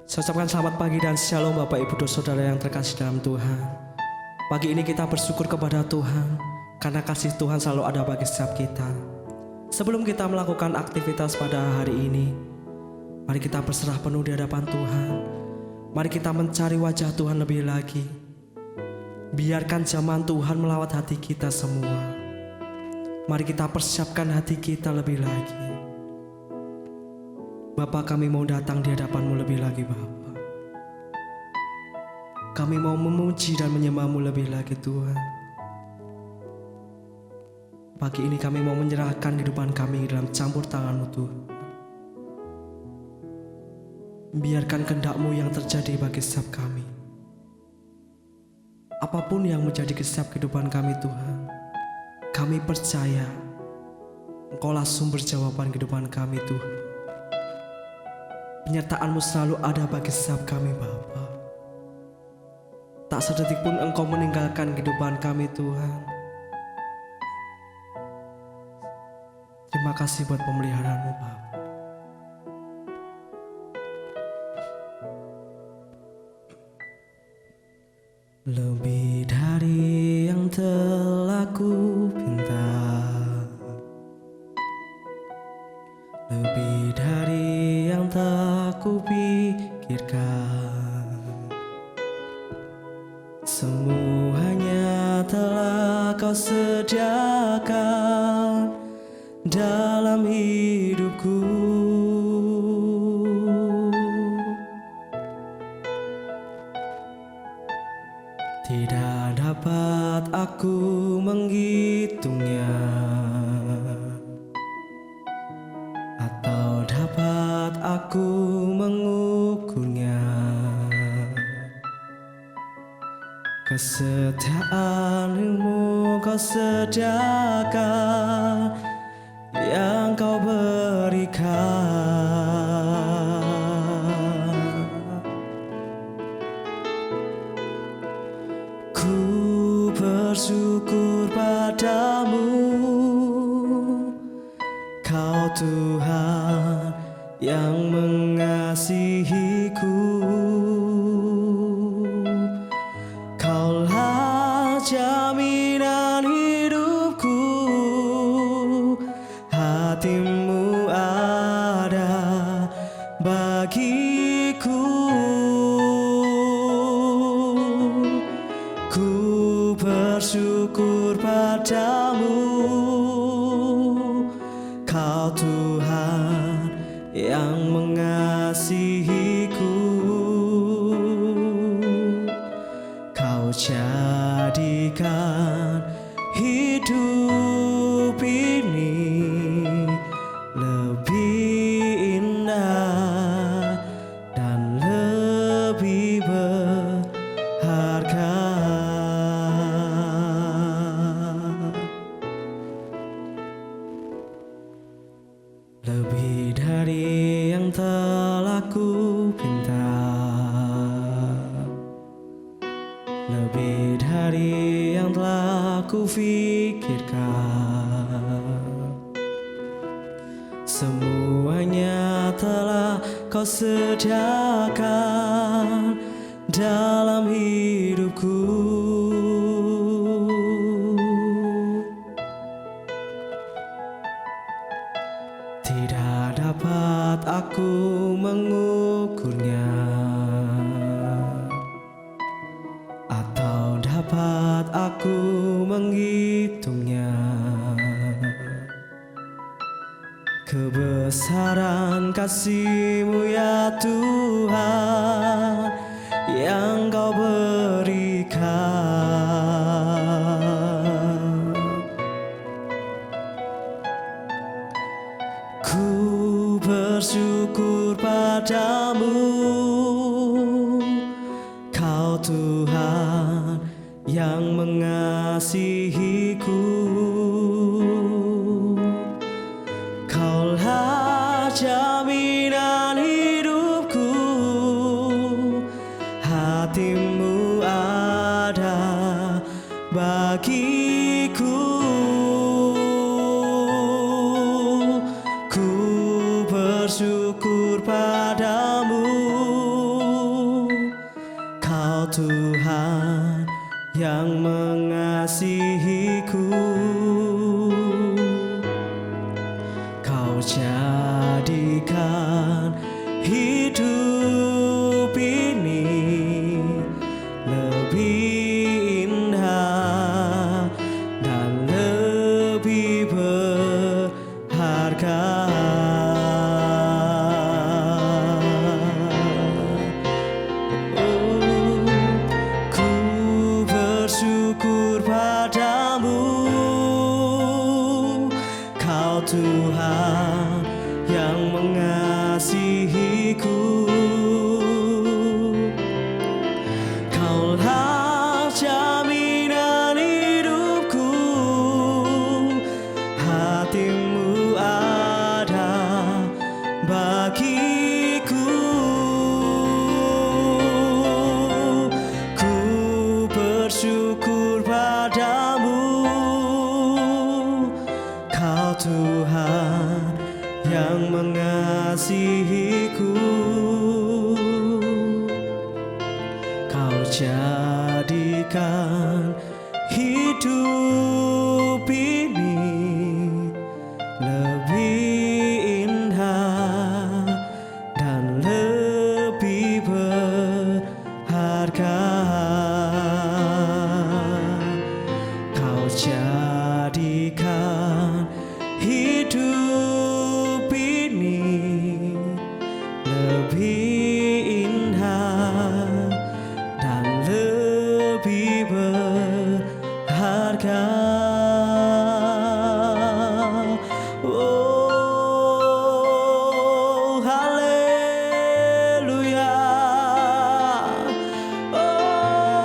Saya ucapkan selamat pagi dan shalom Bapak Ibu dan Saudara yang terkasih dalam Tuhan. Pagi ini kita bersyukur kepada Tuhan karena kasih Tuhan selalu ada bagi setiap kita. Sebelum kita melakukan aktivitas pada hari ini, mari kita berserah penuh di hadapan Tuhan. Mari kita mencari wajah Tuhan lebih lagi. Biarkan zaman Tuhan melawat hati kita semua. Mari kita persiapkan hati kita lebih lagi. Bapa, kami mau datang di hadapan-Mu lebih lagi Bapa. Kami mau memuji dan menyembah-Mu lebih lagi Tuhan. Pagi ini kami mau menyerahkan kehidupan kami dalam campur tangan-Mu Tuhan. Biarkan kehendak-Mu yang terjadi bagi setiap kami. Apapun yang menjadi setiap kehidupan kami Tuhan, kami percaya Engkaulah sumber jawaban kehidupan kami Tuhan. Penyertaan-Mu selalu ada bagi setiap kami Bapa. Tak sedetik pun Engkau meninggalkan kehidupan kami Tuhan. Terima kasih buat pemeliharaan-Mu Bapa. Lebih dari yang telah ku pinta, lebih dari yang tak ku pikirkan, semuanya telah Kau sediakan dalam hidupku. Tidak dapat aku menghitungnya, atau dapat aku mengukurnya. Kesetiaan-Mu Kau sediakan, yang Kau berikan. Ku bersyukur padamu, Kau Tuhan yang mengasihiku. Kaulah jaminan hidupku, hati-Mu ada bagiku. Ku bersyukur padamu, Kau Tuhan yang mengasihiku. Kau jadikan hidup ini lebih indah dan lebih berharga. Lebih dari yang telah ku pinta, lebih dari yang telah ku pikirkan, semuanya telah Kau sediakan dalam hidupku. Tidak dapat aku mengukurnya, atau dapat aku menghitungnya. Kebesaran kasih-Mu ya Tuhan, yang Kau berikan. Ku bersyukur padamu, Kau Tuhan yang mengasihiku. Kaulah jaminan hidupku, hati-Mu ada bagiku. Ku bersyukur padamu, Tuhan yang mengasihiku, Kau jadikan hidup ini lebih indah dan lebih berharga. Ku bersyukur padamu, Kau Tuhan yang mengasihiku. Kaulah jaminan hidupku, hati-Mu ada bagiku. Ku bersyukur padamu, Kau Tuhan yang mengasihiku. Kau jadikan hidup ini lebih indah dan lebih berharga. Kau jadikan hidup ini lebih indah dan lebih berharga. Oh, haleluya. Oh,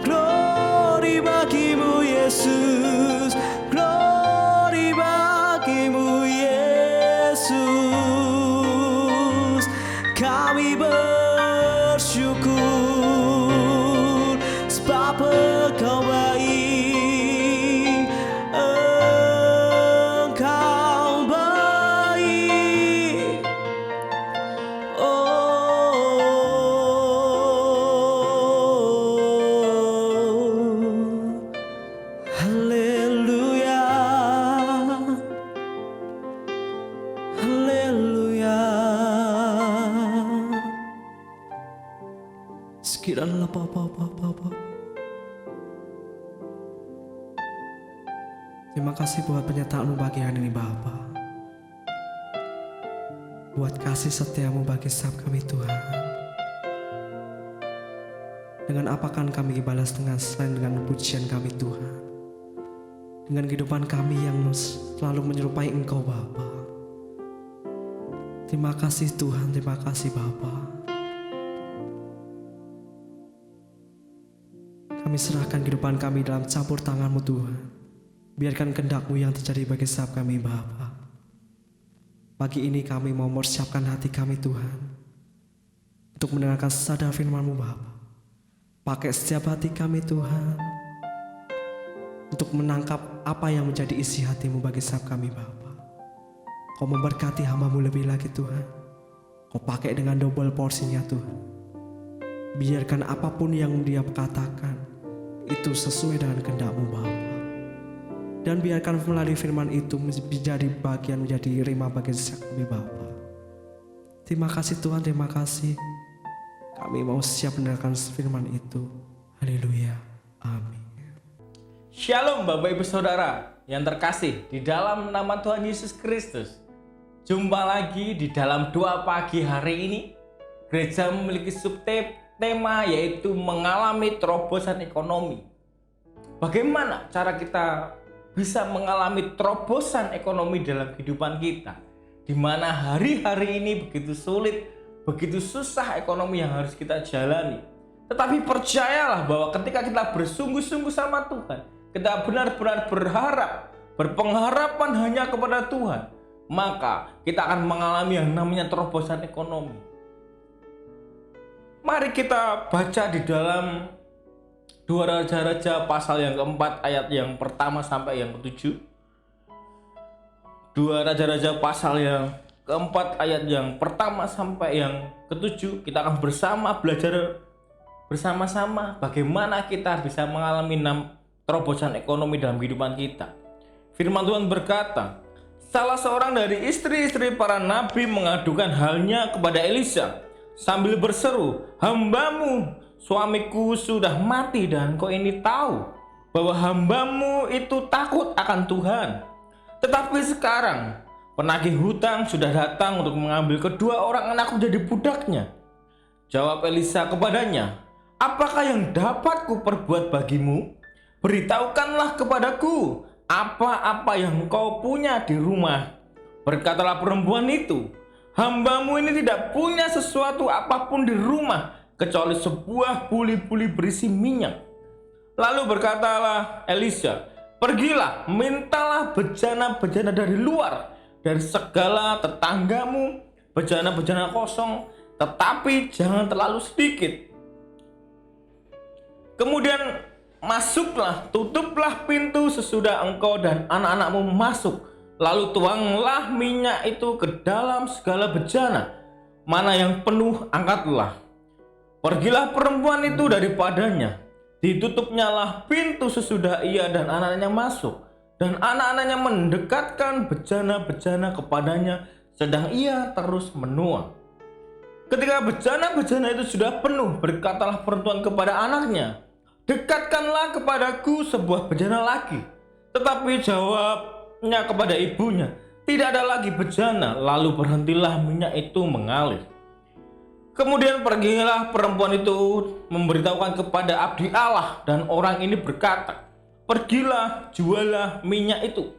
glory bagimu Yesus, glory bagimu Yesus. Kami bersyukur sebab Engkau baik, Engkau baik. Oh, haleluya, haleluya. Sekiranya Bapa. Terima kasih buat pernyataan-Mu bagi hari ini Bapa. Buat kasih setia-Mu bagi setiap kami Tuhan. Dengan apa kan kami balas dengan selain dengan pujian kami Tuhan. Dengan kehidupan kami yang selalu menyerupai Engkau Bapa. Terima kasih Tuhan, terima kasih Bapa. Kami serahkan kehidupan kami dalam campur tangan-Mu Tuhan. Biarkan kehendak-Mu yang terjadi bagi setiap kami Bapa. Pagi ini kami mau mempersiapkan hati kami Tuhan untuk mendengarkan sabda firman-Mu Bapa. Pakai setiap hati kami Tuhan untuk menangkap apa yang menjadi isi hati-Mu bagi setiap kami Bapa. Kau memberkati hamba-Mu lebih lagi Tuhan. Kau pakai dengan double porsinya Tuhan. Biarkan apapun yang Dia katakan itu sesuai dengan kehendak-Mu Bapa. Dan biarkan melalui firman itu menjadi bagian, menjadi rima bagi setiap kami Bapa. Terima kasih Tuhan, terima kasih. Kami mau siap mendengarkan firman itu. Haleluya. Amin. Shalom Bapak Ibu Saudara yang terkasih di dalam nama Tuhan Yesus Kristus. Jumpa lagi di dalam doa pagi hari ini. Gereja memiliki subtema yaitu mengalami terobosan ekonomi. Bagaimana cara kita bisa mengalami terobosan ekonomi dalam kehidupan kita, di mana hari-hari ini begitu sulit, begitu susah ekonomi yang harus kita jalani. Tetapi percayalah bahwa ketika kita bersungguh-sungguh sama Tuhan, kita benar-benar berharap, berpengharapan hanya kepada Tuhan, maka kita akan mengalami yang namanya terobosan ekonomi. Mari kita baca di dalam 2 Raja-Raja pasal yang keempat ayat yang pertama sampai yang ketujuh. 2 Raja-Raja pasal yang keempat, ayat yang pertama sampai yang ketujuh, kita akan belajar bersama-sama bagaimana kita bisa mengalami terobosan ekonomi dalam kehidupan kita. Firman Tuhan berkata, salah seorang dari istri-istri para nabi mengadukan halnya kepada Elisa sambil berseru, "Hambamu, suamiku sudah mati dan kau ini tahu bahwa hambamu itu takut akan Tuhan. Tetapi sekarang penagih hutang sudah datang untuk mengambil kedua orang anakku jadi budaknya." Jawab Elisa kepadanya, "Apakah yang dapat kuperbuat bagimu? Beritahukanlah kepadaku apa-apa yang kau punya di rumah." Berkatalah perempuan itu, "Hambamu ini tidak punya sesuatu apapun di rumah kecuali sebuah buli-buli berisi minyak." Lalu berkatalah Elisa, "Pergilah, mintalah bejana-bejana dari luar, dari segala tetanggamu, bejana-bejana kosong, tetapi jangan terlalu sedikit. Kemudian masuklah, tutuplah pintu sesudah engkau dan anak-anakmu masuk. Lalu tuanglah minyak itu ke dalam segala bejana. Mana yang penuh, angkatlah." Pergilah perempuan itu daripadanya. Ditutupnyalah pintu sesudah ia dan anak-anaknya masuk. Dan anak-anaknya mendekatkan bejana-bejana kepadanya, sedang ia terus menua. Ketika bejana-bejana itu sudah penuh, berkatalah perempuan kepada anaknya, "Dekatkanlah kepadaku sebuah bejana lagi." Tetapi jawabnya kepada ibunya, "Tidak ada lagi bejana." Lalu berhentilah minyak itu mengalir. Kemudian pergilah perempuan itu memberitahukan kepada abdi Allah, dan orang ini berkata, "Pergilah, jualah minyak itu,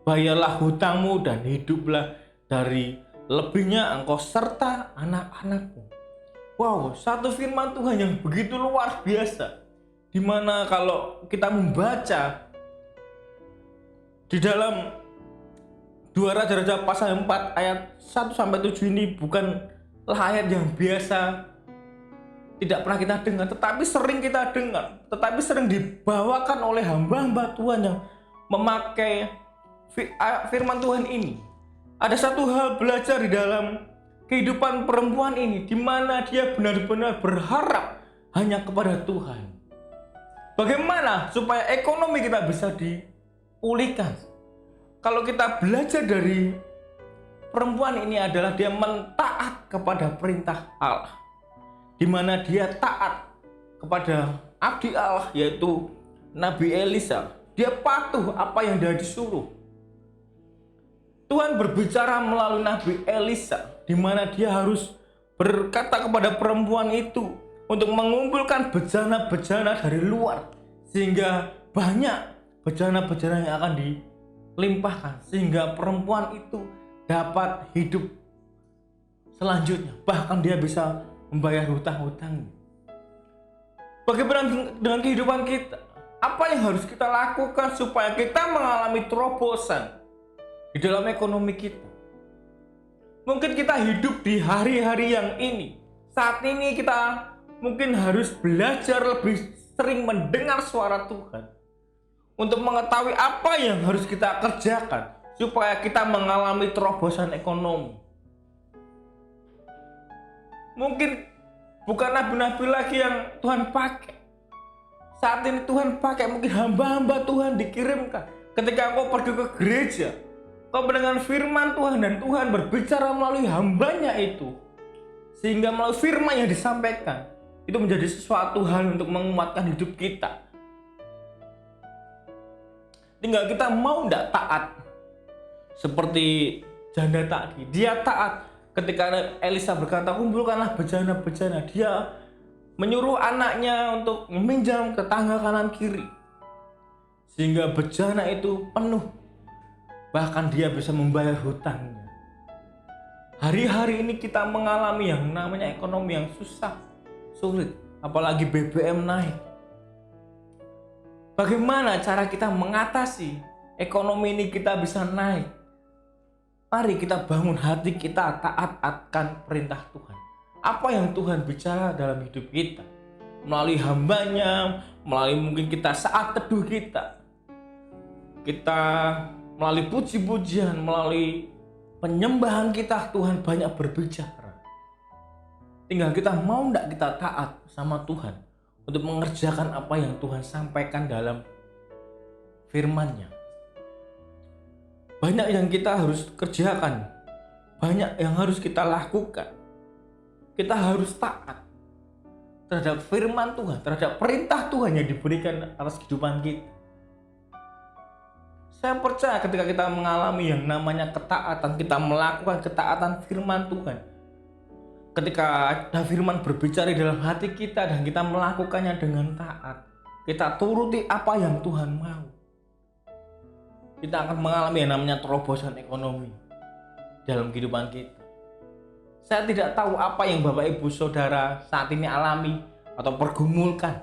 bayarlah hutangmu dan hiduplah dari lebihnya engkau serta anak-anakmu." Wow, satu firman Tuhan yang begitu luar biasa, dimana kalau kita membaca di dalam 2 Raja-Raja pasal 4 ayat 1-7 ini bukanlah ayat yang biasa, tidak pernah kita dengar, tetapi sering kita dengar, tetapi sering dibawakan oleh hamba-hamba Tuhan yang memakai firman Tuhan ini. Ada satu hal belajar di dalam kehidupan perempuan ini, di mana dia benar-benar berharap hanya kepada Tuhan. Bagaimana supaya ekonomi kita bisa dipulihkan? Kalau kita belajar dari perempuan ini adalah dia mentaat kepada perintah Allah, di mana dia taat kepada abdi Allah yaitu Nabi Elisa. Dia patuh apa yang dia disuruh. Tuhan berbicara melalui Nabi Elisa, di mana dia harus berkata kepada perempuan itu untuk mengumpulkan bejana-bejana dari luar, sehingga banyak bejana-bejana yang akan dilimpahkan, sehingga perempuan itu dapat hidup selanjutnya, bahkan dia bisa membayar hutang-hutangnya. Bagaimana dengan kehidupan kita? Apa yang harus kita lakukan supaya kita mengalami terobosan di dalam ekonomi kita? Mungkin kita hidup di hari-hari yang ini. Saat ini kita mungkin harus belajar lebih sering mendengar suara Tuhan untuk mengetahui apa yang harus kita kerjakan supaya kita mengalami terobosan ekonomi. Mungkin bukan nabi-nabi lagi yang Tuhan pakai. Saat ini Tuhan pakai mungkin hamba-hamba Tuhan dikirimkan. Ketika engkau pergi ke gereja, kau mendengar firman Tuhan dan Tuhan berbicara melalui hambanya itu, sehingga melalui firman yang disampaikan itu menjadi sesuatu hal untuk menguatkan hidup kita. Tinggal kita mau tidak taat. Seperti janda tadi, dia taat ketika Elisa berkata, "Kumpulkanlah bejana-bejana." Dia menyuruh anaknya untuk meminjam ke tangga kanan kiri, sehingga bejana itu penuh, bahkan dia bisa membayar hutangnya. Hari-hari ini kita mengalami yang namanya ekonomi yang susah, sulit, apalagi BBM naik. Bagaimana cara kita mengatasi ekonomi ini kita bisa naik? Mari kita bangun hati kita taat akan perintah Tuhan. Apa yang Tuhan bicara dalam hidup kita, melalui hambanya, melalui mungkin kita saat teduh kita melalui puji-pujian, melalui penyembahan kita Tuhan banyak berbicara. Tinggal kita mau enggak kita taat sama Tuhan untuk mengerjakan apa yang Tuhan sampaikan dalam firman-Nya. Banyak yang kita harus kerjakan, banyak yang harus kita lakukan. Kita harus taat terhadap firman Tuhan, terhadap perintah Tuhan yang diberikan atas kehidupan kita. Saya percaya ketika kita mengalami yang namanya ketaatan, kita melakukan ketaatan firman Tuhan. Ketika ada firman berbicara di dalam hati kita dan kita melakukannya dengan taat, kita turuti apa yang Tuhan mau, kita akan mengalami yang namanya terobosan ekonomi dalam kehidupan kita. Saya tidak tahu apa yang Bapak Ibu Saudara saat ini alami atau pergumulkan.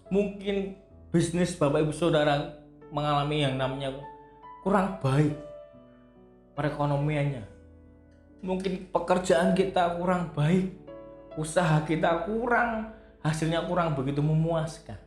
Mungkin bisnis Bapak Ibu Saudara mengalami yang namanya kurang baik perekonomiannya. Mungkin pekerjaan kita kurang baik, usaha kita hasilnya kurang begitu memuaskan.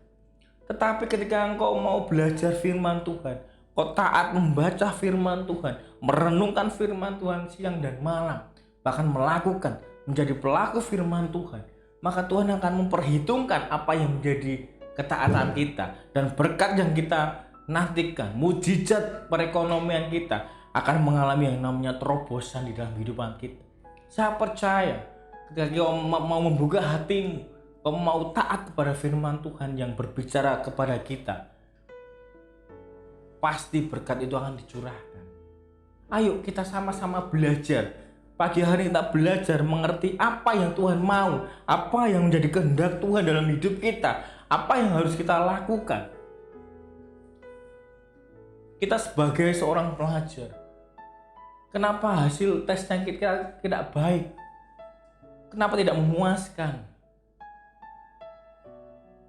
Tetapi ketika engkau mau belajar firman Tuhan, kau taat membaca firman Tuhan, merenungkan firman Tuhan siang dan malam, bahkan melakukan, menjadi pelaku firman Tuhan, maka Tuhan akan memperhitungkan apa yang menjadi ketaatan kita, dan berkat yang kita nantikan, mujizat perekonomian kita akan mengalami yang namanya terobosan di dalam kehidupan kita. Saya percaya ketika kau mau membuka hatimu, kau mau taat kepada firman Tuhan yang berbicara kepada kita, pasti berkat itu akan dicurahkan. Ayo kita sama-sama belajar. Pagi hari kita belajar mengerti apa yang Tuhan mau, apa yang menjadi kehendak Tuhan dalam hidup kita, apa yang harus kita lakukan. Kita sebagai seorang pelajar, kenapa hasil tesnya kita tidak baik? Kenapa tidak memuaskan?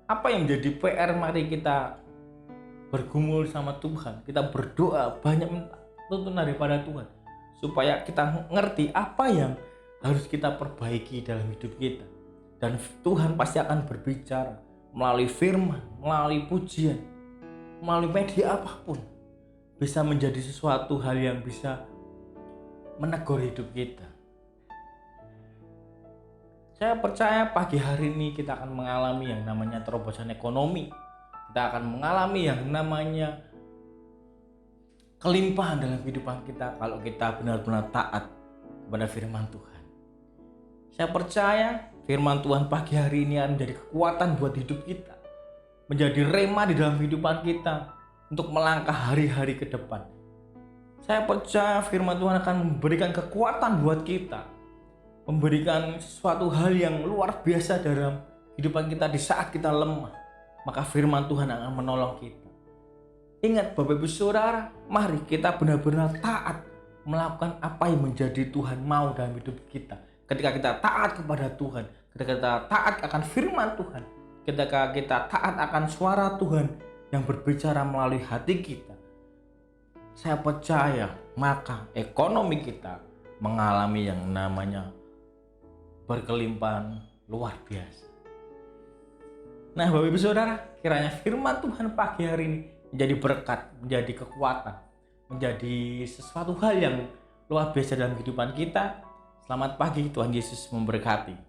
Apa yang menjadi PR? Mari kita bergumul sama Tuhan, kita berdoa banyak minta tuntunan daripada Tuhan supaya kita ngerti apa yang harus kita perbaiki dalam hidup kita, dan Tuhan pasti akan berbicara melalui firman, melalui pujian, melalui media apapun, bisa menjadi sesuatu hal yang bisa menegur hidup kita. Saya percaya pagi hari ini kita akan mengalami yang namanya terobosan ekonomi. Kita akan mengalami yang namanya kelimpahan dalam kehidupan kita kalau kita benar-benar taat kepada firman Tuhan. Saya percaya firman Tuhan pagi hari ini akan menjadi kekuatan buat hidup kita, menjadi rema di dalam kehidupan kita untuk melangkah hari-hari ke depan. Saya percaya firman Tuhan akan memberikan kekuatan buat kita, memberikan sesuatu hal yang luar biasa dalam kehidupan kita di saat kita lemah. Maka firman Tuhan akan menolong kita. Ingat Bapak Ibu Saudara, mari kita benar-benar taat melakukan apa yang menjadi Tuhan mau dalam hidup kita. Ketika kita taat kepada Tuhan, ketika kita taat akan firman Tuhan, ketika kita taat akan suara Tuhan yang berbicara melalui hati kita, saya percaya maka ekonomi kita mengalami yang namanya berkelimpahan luar biasa. Nah Bapak Ibu Saudara, kiranya firman Tuhan pagi hari ini menjadi berkat, menjadi kekuatan, menjadi sesuatu hal yang luar biasa dalam kehidupan kita. Selamat pagi, Tuhan Yesus memberkati.